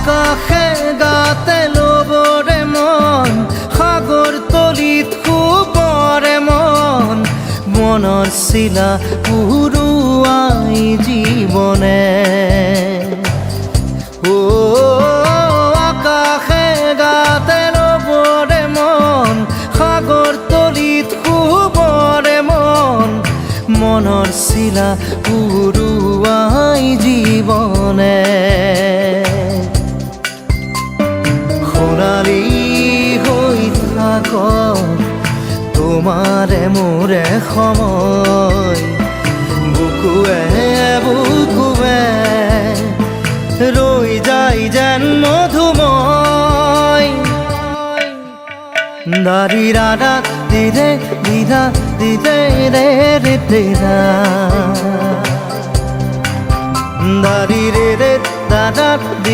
আকাশে গাতে ল'বৰে মন সাগৰ তলিত শুবৰে মন মনৰ চিলা উৰুৱাই জীৱনে আকাশে গাতে ল'বৰে মন সাগৰ তলিত শুবৰে মন মনৰ চিলা উৰুৱাই জীৱনে সোণালী হৈ থাক তোমাৰে মোৰে সময় বুকুৱে বুকুৱে ৰৈ যায় যেন মধুময় দাৰি ৰাধা দিদে দিদা দিদে ৰে ৰে দিদা দাৰি ৰে ৰে দাদা